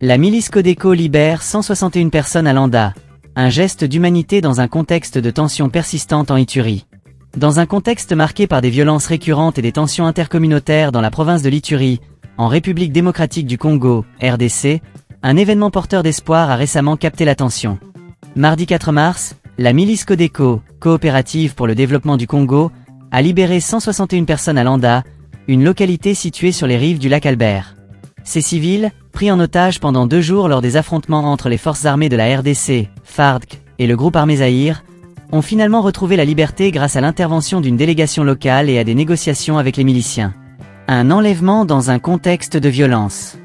La milice Codeco libère 161 personnes à Landa. Un geste d'humanité dans un contexte de tensions persistantes en Ituri. Dans un contexte marqué par des violences récurrentes et des tensions intercommunautaires dans la province de l'Ituri, en République démocratique du Congo, RDC, un événement porteur d'espoir a récemment capté l'attention. Mardi 4 mars, la milice Codeco, coopérative pour le développement du Congo, a libéré 161 personnes à Landa, une localité située sur les rives du lac Albert. Ces civils, pris en otage pendant 2 jours lors des affrontements entre les forces armées de la RDC, FARDC, et le groupe armé Zaïre, ont finalement retrouvé la liberté grâce à l'intervention d'une délégation locale et à des négociations avec les miliciens. Un enlèvement dans un contexte de violence.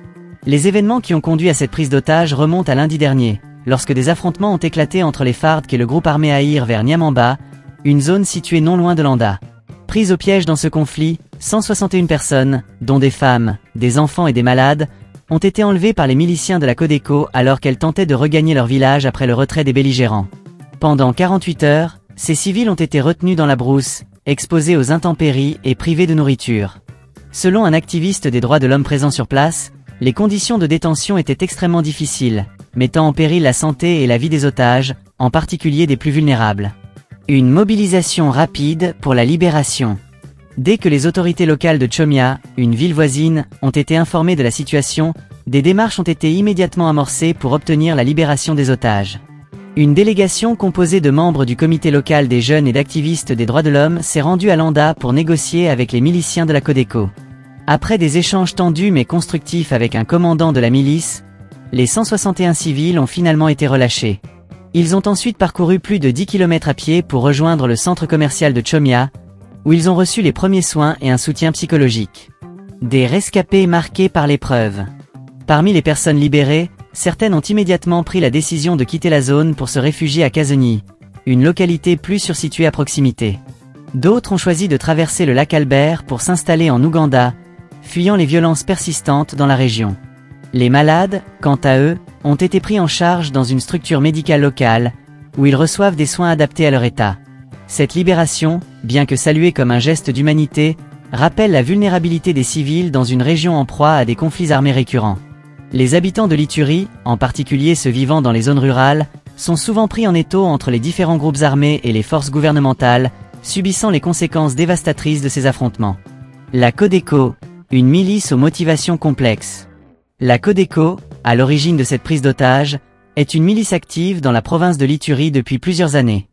Les événements qui ont conduit à cette prise d'otage remontent à lundi dernier, lorsque des affrontements ont éclaté entre les FARDC et le groupe armé Zaïre vers Nyamamba, une zone située non loin de Landa. Prises au piège dans ce conflit, 161 personnes, dont des femmes, des enfants et des malades, ont été enlevées par les miliciens de la Codeco alors qu'elles tentaient de regagner leur village après le retrait des belligérants. Pendant 48 heures, ces civils ont été retenus dans la brousse, exposés aux intempéries et privés de nourriture. Selon un activiste des droits de l'homme présent sur place, les conditions de détention étaient extrêmement difficiles, mettant en péril la santé et la vie des otages, en particulier des plus vulnérables. Une mobilisation rapide pour la libération. Dès que les autorités locales de Chomia, une ville voisine, ont été informées de la situation, des démarches ont été immédiatement amorcées pour obtenir la libération des otages. Une délégation composée de membres du comité local des jeunes et d'activistes des droits de l'homme s'est rendue à Landa pour négocier avec les miliciens de la Codeco. Après des échanges tendus mais constructifs avec un commandant de la milice, les 161 civils ont finalement été relâchés. Ils ont ensuite parcouru plus de 10 km à pied pour rejoindre le centre commercial de Chomia, où ils ont reçu les premiers soins et un soutien psychologique. Des rescapés marqués par l'épreuve. Parmi les personnes libérées, certaines ont immédiatement pris la décision de quitter la zone pour se réfugier à Kazeni, une localité plus sursituée à proximité. D'autres ont choisi de traverser le lac Albert pour s'installer en Ouganda, fuyant les violences persistantes dans la région. Les malades, quant à eux, ont été pris en charge dans une structure médicale locale, où ils reçoivent des soins adaptés à leur état. Cette libération, bien que saluée comme un geste d'humanité, rappelle la vulnérabilité des civils dans une région en proie à des conflits armés récurrents. Les habitants de l'Ituri, en particulier ceux vivant dans les zones rurales, sont souvent pris en étau entre les différents groupes armés et les forces gouvernementales, subissant les conséquences dévastatrices de ces affrontements. La Codeco, une milice aux motivations complexes. La Codeco, à l'origine de cette prise d'otage, est une milice active dans la province de l'Ituri depuis plusieurs années.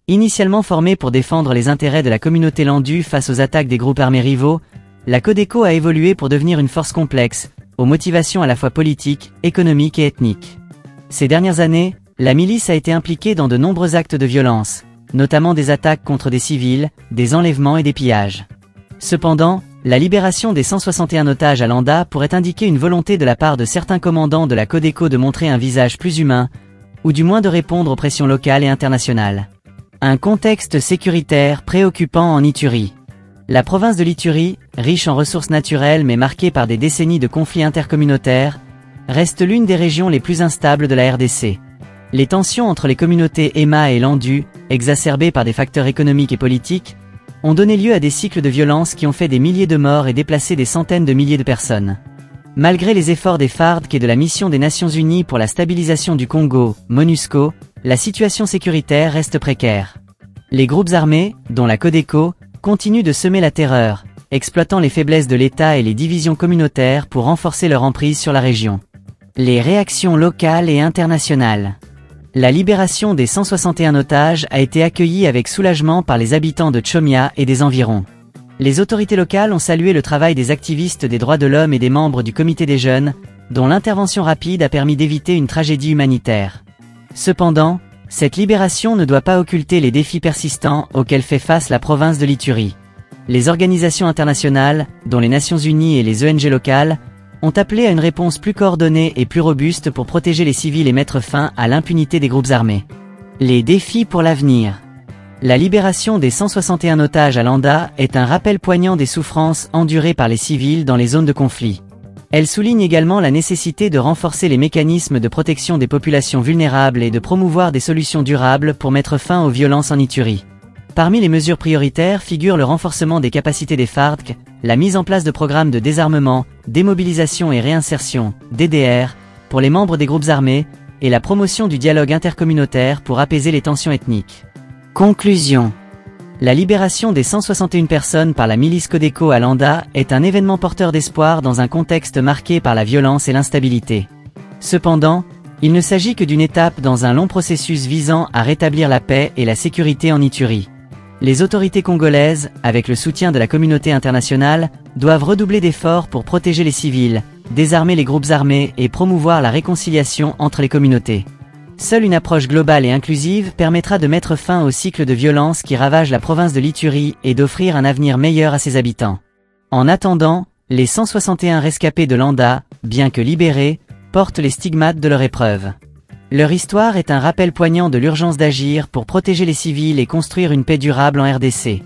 Initialement formée pour défendre les intérêts de la communauté landue face aux attaques des groupes armés rivaux, la Codeco a évolué pour devenir une force complexe, aux motivations à la fois politiques, économiques et ethniques. Ces dernières années, la milice a été impliquée dans de nombreux actes de violence, notamment des attaques contre des civils, des enlèvements et des pillages. Cependant, la libération des 161 otages à Landa pourrait indiquer une volonté de la part de certains commandants de la Codeco de montrer un visage plus humain, ou du moins de répondre aux pressions locales et internationales. Un contexte sécuritaire préoccupant en Ituri. La province de l'Ituri, riche en ressources naturelles mais marquée par des décennies de conflits intercommunautaires, reste l'une des régions les plus instables de la RDC. Les tensions entre les communautés Ema et Landu, exacerbées par des facteurs économiques et politiques, ont donné lieu à des cycles de violence qui ont fait des milliers de morts et déplacé des centaines de milliers de personnes. Malgré les efforts des FARDC et de la mission des Nations Unies pour la stabilisation du Congo, MONUSCO, la situation sécuritaire reste précaire. Les groupes armés, dont la Codeco, continuent de semer la terreur, exploitant les faiblesses de l'État et les divisions communautaires pour renforcer leur emprise sur la région. Les réactions locales et internationales. La libération des 161 otages a été accueillie avec soulagement par les habitants de Chomia et des environs. Les autorités locales ont salué le travail des activistes des droits de l'homme et des membres du comité des jeunes, dont l'intervention rapide a permis d'éviter une tragédie humanitaire. Cependant, cette libération ne doit pas occulter les défis persistants auxquels fait face la province de l'Ituri. Les organisations internationales, dont les Nations Unies et les ONG locales, ont appelé à une réponse plus coordonnée et plus robuste pour protéger les civils et mettre fin à l'impunité des groupes armés. Les défis pour l'avenir. La libération des 161 otages à Landa est un rappel poignant des souffrances endurées par les civils dans les zones de conflit. Elle souligne également la nécessité de renforcer les mécanismes de protection des populations vulnérables et de promouvoir des solutions durables pour mettre fin aux violences en Ituri. Parmi les mesures prioritaires figurent le renforcement des capacités des FARC, la mise en place de programmes de désarmement, démobilisation et réinsertion, DDR, pour les membres des groupes armés, et la promotion du dialogue intercommunautaire pour apaiser les tensions ethniques. Conclusion. La libération des 161 personnes par la milice Codeco à Landa est un événement porteur d'espoir dans un contexte marqué par la violence et l'instabilité. Cependant, il ne s'agit que d'une étape dans un long processus visant à rétablir la paix et la sécurité en Ituri. Les autorités congolaises, avec le soutien de la communauté internationale, doivent redoubler d'efforts pour protéger les civils, désarmer les groupes armés et promouvoir la réconciliation entre les communautés. Seule une approche globale et inclusive permettra de mettre fin au cycle de violence qui ravage la province de l'Ituri et d'offrir un avenir meilleur à ses habitants. En attendant, les 161 rescapés de Landa, bien que libérés, portent les stigmates de leur épreuve. Leur histoire est un rappel poignant de l'urgence d'agir pour protéger les civils et construire une paix durable en RDC.